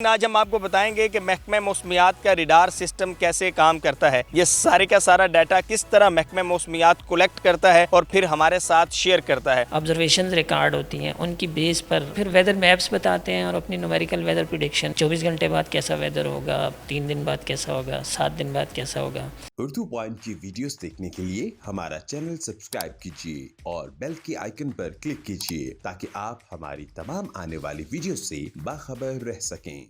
आज हम आपको बताएंगे कि महकमा मौसमियात का रडार सिस्टम कैसे काम करता है। ये सारे का सारा डाटा किस तरह महकमा मौसमियात कलेक्ट करता है और फिर हमारे साथ शेयर करता है। ऑब्जर्वेशन रिकॉर्ड होती हैं, उनकी बेस पर फिर वेदर मैप्स बताते हैं और अपनी न्यूमेरिकल वेदर प्रेडिक्शन 24 घंटे बाद कैसा वेदर होगा, 3 दिन बाद कैसा होगा, 7 दिन बाद कैसा होगा। उर्दू पॉइंट की वीडियोस देखने के लिए हमारा चैनल सब्सक्राइब कीजिए और बेल के आइकन पर क्लिक कीजिए ताकि आप हमारी तमाम आने वाली वीडियो से बाखबर रह सकें।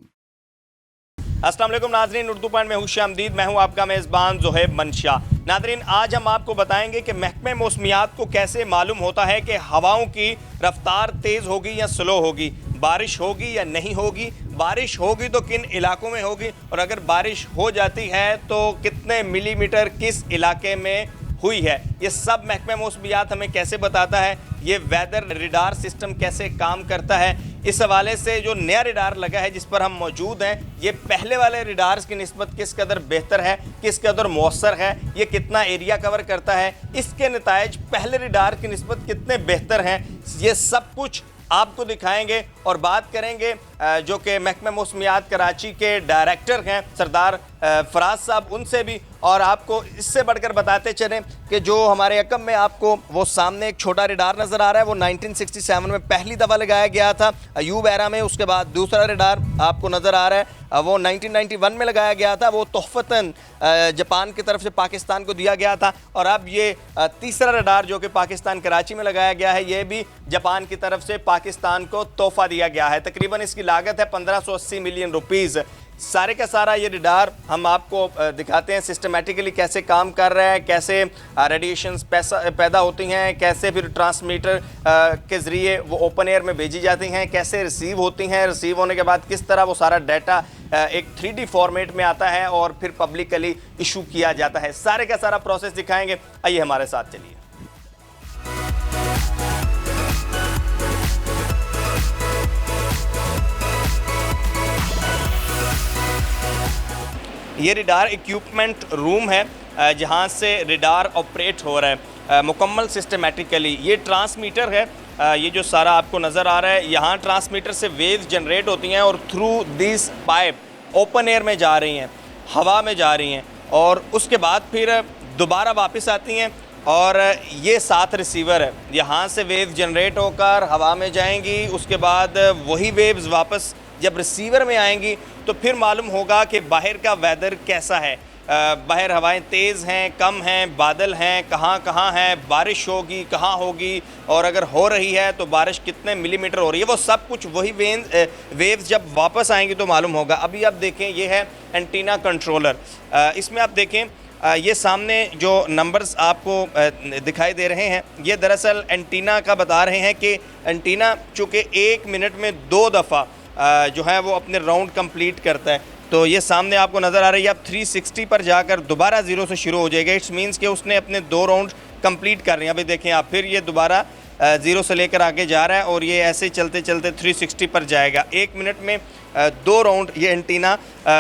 अस्सलाम वालेकुम नाजरीन, उर्दू पॉइंट में खुशामदीद। मैं हूं आपका मेज़बान ज़ुहैब मंशा। नाजरीन, आज हम आपको बताएंगे कि महकमा मौसमियात को कैसे मालूम होता है कि हवाओं की रफ्तार तेज़ होगी या स्लो होगी, बारिश होगी या नहीं होगी, बारिश होगी तो किन इलाकों में होगी और अगर बारिश हो जाती है तो कितने मिलीमीटर किस इलाके में हुई है। ये सब महकमा मौसमियात हमें कैसे बताता है, ये वेदर रडार सिस्टम कैसे काम करता है। इस हवाले से जो नया रडार लगा है जिस पर हम मौजूद हैं, ये पहले वाले रडार्स की निस्बत किस कदर बेहतर है, किस कदर मौसर है, ये कितना एरिया कवर करता है, इसके नताइज पहले रडार की निस्बत कितने बेहतर हैं, ये सब कुछ आपको दिखाएंगे और बात करेंगे जो कि महकमा मौसमियात कराची के डायरेक्टर हैं सरदार फराज साहब, उनसे भी। और आपको इससे बढ़कर बताते चलें कि जो हमारे अकम में आपको वो सामने एक छोटा रडार नज़र आ रहा है, वो 1967 में पहली दफ़ा लगाया गया था अयूब एरा में। उसके बाद दूसरा रडार आपको नज़र आ रहा है, वो 1991 में लगाया गया था, वो तोहफ़तन जापान की तरफ से पाकिस्तान को दिया गया था। और अब ये तीसरा रडार जो कि पाकिस्तान कराची में लगाया गया है, ये भी जापान की तरफ से पाकिस्तान को तोहफ़ा दिया गया है। तकरीबन इसकी लागत है 1580 मिलियन रुपीज़। सारे का सारा ये रडार हम आपको दिखाते हैं सिस्टमेटिकली कैसे काम कर रहा है, कैसे रेडिएशंस पैदा होती हैं, कैसे फिर ट्रांसमीटर के ज़रिए वो ओपन एयर में भेजी जाती हैं, कैसे रिसीव होती हैं, रिसीव होने के बाद किस तरह वो सारा डाटा एक 3D फॉर्मेट में आता है और फिर पब्लिकली इशू किया जाता है। सारे का सारा प्रोसेस दिखाएंगे, आइए हमारे साथ चलिए। ये रडार इक्विपमेंट रूम है जहाँ से रडार ऑपरेट हो रहा है मुकम्मल सिस्टमेटिकली। ये ट्रांसमीटर है, ये जो सारा आपको नज़र आ रहा है, यहाँ ट्रांसमीटर से वेव्स जनरेट होती हैं और through this pipe open air में जा रही हैं, हवा में जा रही हैं और उसके बाद फिर दोबारा वापस आती हैं। और ये 7 रिसीवर है, यहाँ से वेव जनरेट होकर हवा में जाएंगी, उसके बाद वही वेव्स वापस जब रिसीवर में आएंगी तो फिर मालूम होगा कि बाहर का वेदर कैसा है, बाहर हवाएं तेज़ हैं, कम हैं, बादल हैं, कहाँ कहाँ हैं, बारिश होगी कहाँ होगी, और अगर हो रही है तो बारिश कितने मिलीमीटर हो रही है। वो सब कुछ वही वेव्स जब वापस आएंगी तो मालूम होगा। अभी आप देखें, ये है एंटीना कंट्रोलर। इसमें आप देखें ये सामने जो नंबर्स आपको दिखाई दे रहे हैं, ये दरअसल एंटीना का बता रहे हैं कि एंटीना चूँकि 1 मिनट में 2 दफ़ा जो है वो अपने राउंड कंप्लीट करता है। तो ये सामने आपको नज़र आ रही है, अब 360 पर जाकर दोबारा 0 से शुरू हो जाएगा। इट्स मीन्स कि उसने अपने 2 राउंड कंप्लीट कर रहे हैं। अभी देखें आप, फिर ये दोबारा 0 से लेकर आगे जा रहा है और ये ऐसे ही चलते चलते 360 पर जाएगा। 1 मिनट में 2 राउंड ये एंटीना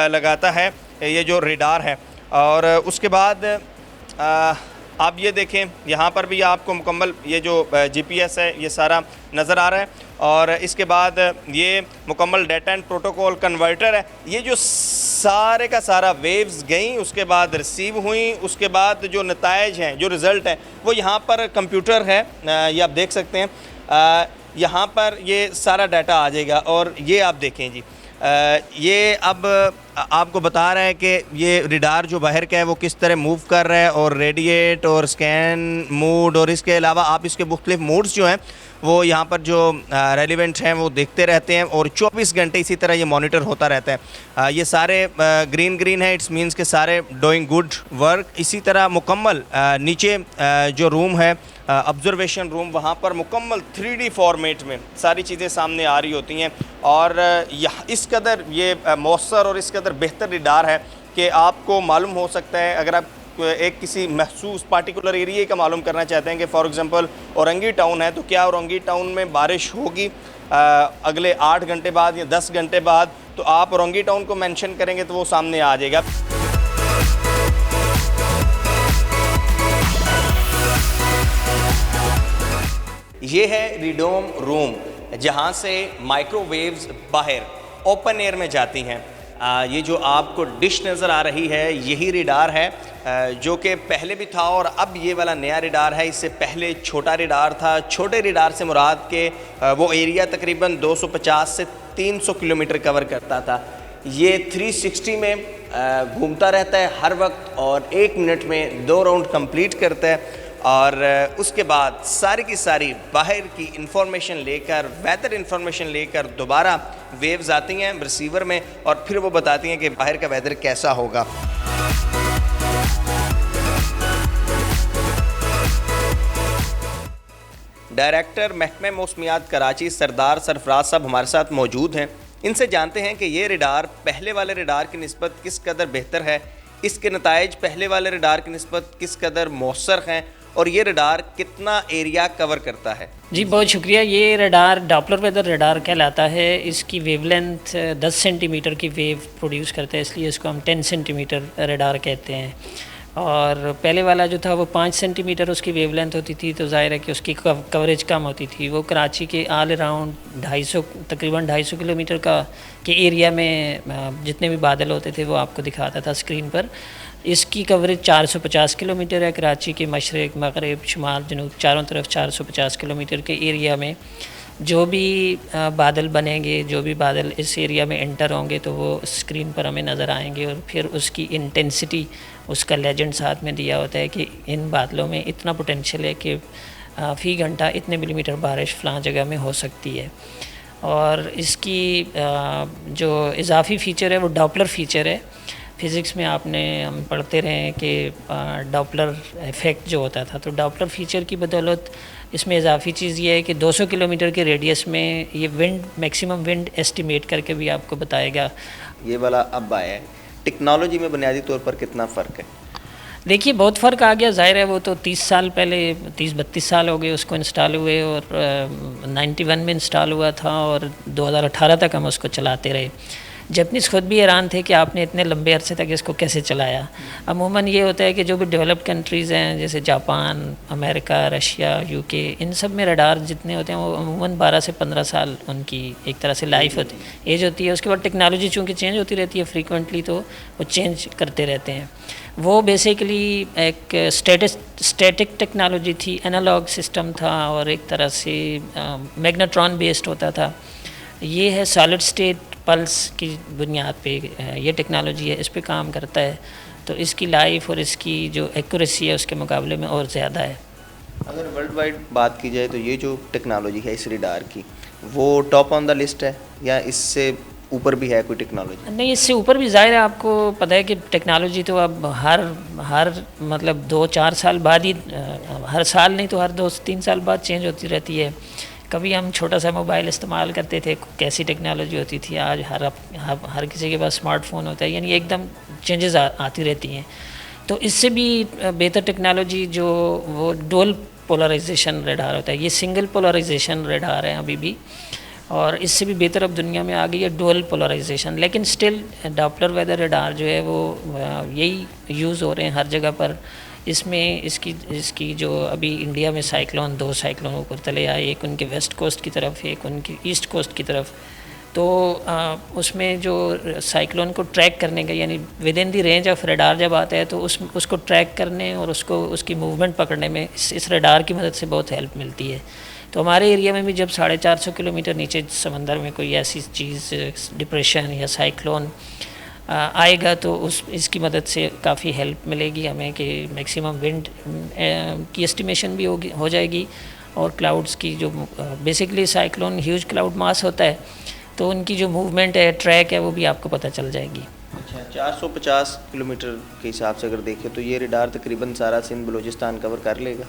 लगाता है, ये जो रडार है। और उसके बाद आप ये देखें, यहाँ पर भी आपको मुकम्मल ये जो GPS है ये सारा नज़र आ रहा है। और इसके बाद ये मुकम्मल डाटा एंड प्रोटोकॉल कन्वर्टर है। ये जो सारे का सारा वेव्स गई, उसके बाद रिसीव हुई, उसके बाद जो नताइज हैं, जो रिज़ल्ट है, वो यहाँ पर कंप्यूटर है, ये आप देख सकते हैं। यहाँ पर ये सारा डाटा आ जाएगा और ये आप देखें जी, ये अब आपको बता रहा है कि ये रडार जो बाहर का है वो किस तरह मूव कर रहा है, और रेडिएट और स्कैन मोड, और इसके अलावा आप इसके मुख्तलिफ मोड्स जो हैं वो यहाँ पर जो रेलिवेंट हैं वो देखते रहते हैं और 24 घंटे इसी तरह ये मॉनिटर होता रहता है। ये सारे ग्रीन है, इट्स मीन्स के सारे डूइंग गुड वर्क। इसी तरह मुकम्मल नीचे जो रूम है ऑब्जर्वेशन रूम, वहाँ पर मुकम्मल 3D फॉर्मेट में सारी चीज़ें सामने आ रही होती हैं। और इस कदर ये मौसर और इस कदर बेहतर रडार है कि आपको मालूम हो सकता है, अगर आप एक किसी महसूस पार्टिकुलर एरिया का मालूम करना चाहते हैं कि फॉर एग्ज़ाम्पल औरंगी टाउन है, तो क्या औरंगी टाउन में बारिश होगी अगले 8 घंटे बाद या 10 घंटे बाद, तो आप औरंगी टाउन को मेंशन करेंगे तो वो सामने आ जाएगा। ये है रिडोम रूम, जहाँ से माइक्रोवेव्स बाहर ओपन एयर में जाती हैं। ये जो आपको डिश नज़र आ रही है यही रेडार है जो कि पहले भी था और अब ये वाला नया रेडार है। इससे पहले छोटा रेडार था। छोटे रेडार से मुराद के वो एरिया तकरीबन 250 से 300 किलोमीटर कवर करता था। ये 360 में घूमता रहता है हर वक्त और 1 मिनट में 2 राउंड कंप्लीट करता है और उसके बाद सारी की सारी बाहर की इंफॉर्मेशन लेकर, वेदर इंफॉर्मेशन लेकर दोबारा वेव्स आती हैं रिसीवर में और फिर वो बताती हैं कि बाहर का वेदर कैसा होगा। डायरेक्टर महकमे मौसमियात कराची सरदार सरफराज साहब हमारे साथ मौजूद हैं। इनसे जानते हैं कि ये रेडार पहले वाले रेडार की निस्बत किस कदर बेहतर है, इसके नताइज पहले वाले रेडार की निस्बत किस कदर मौसर हैं और ये रडार कितना एरिया कवर करता है। जी बहुत शुक्रिया। ये रडार डॉपलर वेदर रडार कहलाता है। इसकी वेवलेंथ 10 सेंटीमीटर की वेव प्रोड्यूस करता है, इसलिए इसको हम 10 सेंटीमीटर रडार कहते हैं। और पहले वाला जो था वो 5 सेंटीमीटर उसकी वेवलेंथ होती थी, तो ज़ाहिर है कि उसकी कवरेज कम होती थी। वो कराची के ऑल अराउंड तकरीबन 250 किलोमीटर के एरिया में जितने भी बादल होते थे वो आपको दिखाता था स्क्रीन पर। इसकी कवरेज 450 किलोमीटर है। कराची के मशरक़, मग़रिब, शुमाल, जनूब चारों तरफ 450 किलोमीटर के एरिया में जो भी बादल बनेंगे, जो भी बादल इस एरिया में एंटर होंगे तो वो स्क्रीन पर हमें नज़र आएंगे और फिर उसकी इंटेंसिटी, उसका लेजेंड साथ में दिया होता है कि इन बादलों में इतना पोटेंशियल है कि फ़ी घंटा इतने मिलीमीटर बारिश फ़लाँ जगह में हो सकती है। और इसकी जो इजाफी फ़ीचर है वो डॉपलर फ़ीचर है। फ़िज़िक्स में हम पढ़ते रहे हैं कि डॉपलर इफ़ेक्ट जो होता था, तो डॉपलर फ़ीचर की बदौलत इसमें इजाफी चीज़ ये है कि 200 किलोमीटर के रेडियस में ये विंड, मैक्सिमम विंड एस्टिमेट करके भी आपको बताएगा। ये वाला अब आया है, टेक्नोलॉजी में बुनियादी तौर पर कितना फ़र्क है? देखिए बहुत फ़र्क आ गया। ज़ाहिर है वो तो 30 साल पहले, 30-32 साल हो गए उसको इंस्टॉल हुए और 91 में इंस्टॉल हुआ था और 2018 तक हम उसको चलाते रहे। जैपनीज़ ख़ुद भी हैरान थे कि आपने इतने लंबे अरसे तक इसको कैसे चलाया। अमूमन ये होता है कि जो भी डेवलप्ड कंट्रीज़ हैं जैसे जापान, अमेरिका, रशिया, यूके, इन सब में रडार जितने होते हैं वो अमूमन 12 से 15 साल उनकी एक तरह से लाइफ होती है, एज होती है। उसके बाद टेक्नोलॉजी चूँकि चेंज होती रहती है फ्रीक्वेंटली, तो वो चेंज करते रहते हैं। वो बेसिकली एक स्टैटिक टेक्नोलॉजी थी, एनालॉग सिस्टम था और एक तरह से मैग्नेट्रॉन बेस्ड होता था। ये है सॉलिड स्टेट पल्स की बुनियाद पे ये टेक्नोलॉजी है, इस पे काम करता है, तो इसकी लाइफ और इसकी जो एक्यूरेसी है उसके मुकाबले में और ज़्यादा है। अगर वर्ल्ड वाइड बात की जाए तो ये जो टेक्नोलॉजी है इस रडार की, वो टॉप ऑन द लिस्ट है या इससे ऊपर भी है कोई टेक्नोलॉजी? नहीं, इससे ऊपर भी ज़ाहिर है। आपको पता है कि टेक्नोलॉजी तो अब हर मतलब 2-4 साल बाद ही, हर साल नहीं तो हर 2-3 साल बाद चेंज होती रहती है। कभी हम छोटा सा मोबाइल इस्तेमाल करते थे, कैसी टेक्नोलॉजी होती थी, आज हर किसी के पास स्मार्टफ़ोन होता है, यानी एकदम चेंजेस आती रहती हैं। तो इससे भी बेहतर टेक्नोलॉजी जो वो डुअल पोलराइजेशन रडार होता है, ये सिंगल पोलराइजेशन रडार है अभी भी, और इससे भी बेहतर अब दुनिया में आ गई है डुअल पोलराइजेशन। लेकिन स्टिल डॉपलर वेदर रडार जो है वो यही यूज़ हो रहे हैं हर जगह पर। इसमें इसकी जो अभी इंडिया में दो साइक्लोन ऊपर चले आए, एक उनके वेस्ट कोस्ट की तरफ, एक उनकी ईस्ट कोस्ट की तरफ। तो उसमें जो साइक्लोन को ट्रैक करने का, यानी with in the range of radar जब आता है तो उसको ट्रैक करने और उसकी मूवमेंट पकड़ने में इस रडार की मदद से बहुत हेल्प मिलती है। तो हमारे एरिया में भी जब 450 किलोमीटर नीचे समंदर में कोई ऐसी चीज़, डिप्रेशन या साइक्लोन आएगा तो इसकी मदद से काफ़ी हेल्प मिलेगी हमें कि मैक्सिमम विंड की एस्टिमेशन भी हो जाएगी और क्लाउड्स की जो बेसिकली साइक्लोन ह्यूज क्लाउड मास होता है तो उनकी जो मूवमेंट है, ट्रैक है, वो भी आपको पता चल जाएगी। अच्छा, 450 किलोमीटर के हिसाब से अगर देखें तो ये रडार तकरीबन सारा सिंध बलूचिस्तान कवर कर लेगा?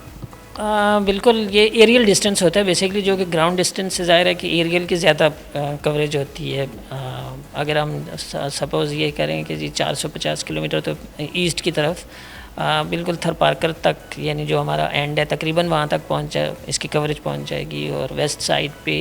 बिल्कुल, ये एरियल डिस्टेंस होता है बेसिकली, जो कि ग्राउंड डिस्टेंस से ज़ाहिर है कि एरियल की ज़्यादा कवरेज होती है। अगर हम सपोज़ ये करें कि जी 450 किलोमीटर तो ईस्ट की तरफ बिल्कुल थरपारकर तक, यानी जो हमारा एंड है तकरीबन वहाँ तक इसकी कवरेज पहुँच जाएगी। और वेस्ट साइड पे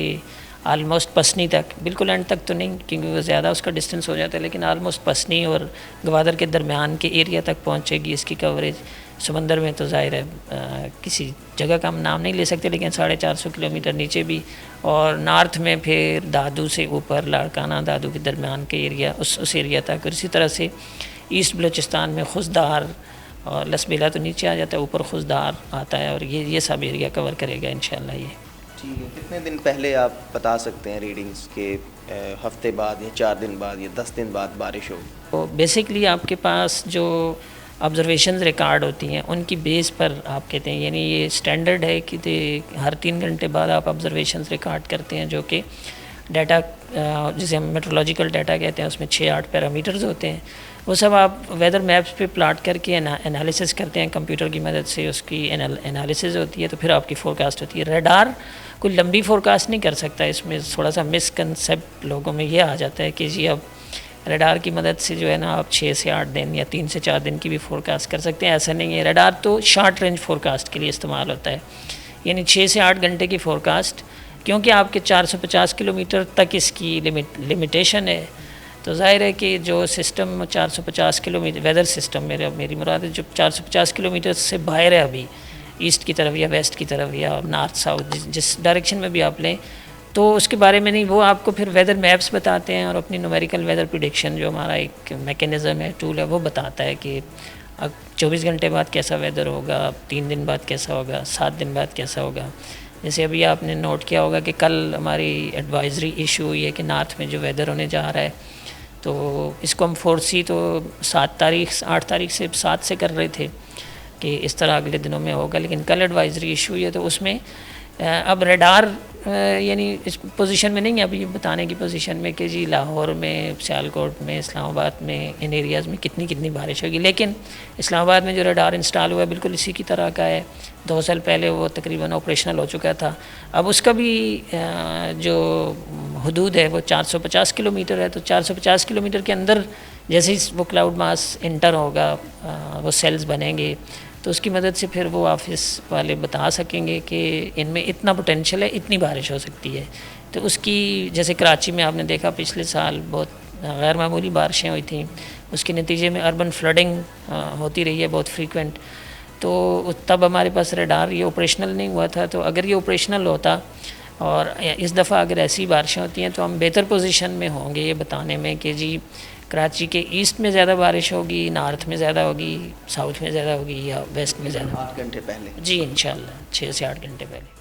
आलमोस्ट पसनी तक, बिल्कुल एंड तक तो नहीं क्योंकि वो ज़्यादा उसका डिस्टेंस हो जाता है, लेकिन आलमोस्ट पसनी और गवादर के दरमियान के एरिया तक पहुंचेगी इसकी कवरेज। समंदर में तो ज़ाहिर है किसी जगह का हम नाम नहीं ले सकते, लेकिन 450 किलोमीटर नीचे भी, और नॉर्थ में फिर दादू से ऊपर लाड़काना दादू के दरमियान के एरिया उस एरिया तक, और इसी तरह से ईस्ट बलूचिस्तान में खुशदार और लसबेला तो नीचे आ जाता है, ऊपर खुशदार आता है, और ये सब एरिया कवर करेगा इंशाल्लाह ये। ठीक है, कितने दिन पहले आप बता सकते हैं रीडिंग्स के हफ्ते बाद या 4 दिन बाद या 10 दिन बाद बारिश होगी? तो बेसिकली आपके पास जो ऑब्जर्वेशन रिकॉर्ड होती हैं उनकी बेस पर आप कहते हैं, यानी ये स्टैंडर्ड है कि हर 3 घंटे बाद आप ऑब्जर्वेशन रिकॉर्ड करते हैं, जो कि डाटा जिसे हम मेट्रोलॉजिकल डाटा कहते हैं, उसमें 6-8 पैरामीटर्स होते हैं। वो सब आप वेदर मैप्स पे प्लाट करके एनालिसिस करते हैं कंप्यूटर की मदद से, उसकी एनालिसिस होती है, तो फिर आपकी फ़ोरकास्ट होती है। रडार कोई लंबी फ़ोरकास्ट नहीं कर सकता, इसमें थोड़ा सा मिसकंसेप्ट लोगों में ये आ जाता है कि जी अब रडार की मदद से जो है ना आप 6 से 8 दिन या 3 से 4 दिन की भी फ़ोरकास्ट कर सकते हैं। ऐसा नहीं है, रडार तो शॉर्ट रेंज फ़ोरकास्ट के लिए इस्तेमाल होता है, यानी 6 से 8 घंटे की फ़ोरकास्ट, क्योंकि आपके 450 किलोमीटर तक इसकी लिमिटेशन है। तो जाहिर है कि जो सिस्टम 450 किलोमीटर वेदर सिस्टम मेरी मुराद है जो 450 किलोमीटर से बाहर है अभी, ईस्ट की तरफ या वेस्ट की तरफ या नॉर्थ साउथ जिस डायरेक्शन में भी आप लें, तो उसके बारे में नहीं, वो आपको फिर वेदर मैप्स बताते हैं और अपनी न्यूमेरिकल वेदर प्रेडिक्शन जो हमारा एक मैकेनिज़्म है, टूल है, वो बताता है कि अब 24 घंटे बाद कैसा वेदर होगा, 3 दिन बाद कैसा होगा, 7 दिन बाद कैसा होगा। जैसे अभी आपने नोट किया होगा कि कल हमारी एडवाइजरी इशू हुई है कि नॉर्थ में जो वेदर होने जा रहा है, तो इसको हम फोर्सी तो 8 तारीख से 7 से कर रहे थे कि इस तरह अगले दिनों में होगा, लेकिन कल एडवाइजरी इशू हुई है, तो उसमें अब रडार यानी इस पोजीशन में नहीं है अभी ये बताने की पोजीशन में कि जी लाहौर में, सियालकोट में, इस्लामाबाद में, इन एरियाज़ में कितनी बारिश होगी। लेकिन इस्लामाबाद में जो रडार इंस्टॉल हुआ है बिल्कुल इसी की तरह का है, 2 साल पहले वो तकरीबन ऑपरेशनल हो चुका था। अब उसका भी जो हदूद है वो 450 किलोमीटर है, तो 450 किलोमीटर के अंदर जैसे ही वो क्लाउड मास इंटर होगा, वो सेल्स बनेंगे, तो उसकी मदद से फिर वो ऑफिस वाले बता सकेंगे कि इनमें इतना पोटेंशियल है, इतनी बारिश हो सकती है। तो उसकी जैसे कराची में आपने देखा पिछले साल बहुत गैर मामूली बारिशें हुई थी, उसके नतीजे में अर्बन फ्लडिंग होती रही है बहुत फ्रीक्वेंट, तो तब हमारे पास रडार ये ऑपरेशनल नहीं हुआ था। तो अगर ये ऑपरेशनल होता और इस दफ़ा अगर ऐसी बारिशें होती हैं तो हम बेहतर पोजीशन में होंगे ये बताने में कि जी कराची के ईस्ट में ज़्यादा बारिश होगी, नॉर्थ में ज़्यादा होगी, साउथ में ज़्यादा होगी या वेस्ट में ज़्यादा। 8 घंटे पहले? जी इंशाल्लाह 6 से 8 घंटे पहले।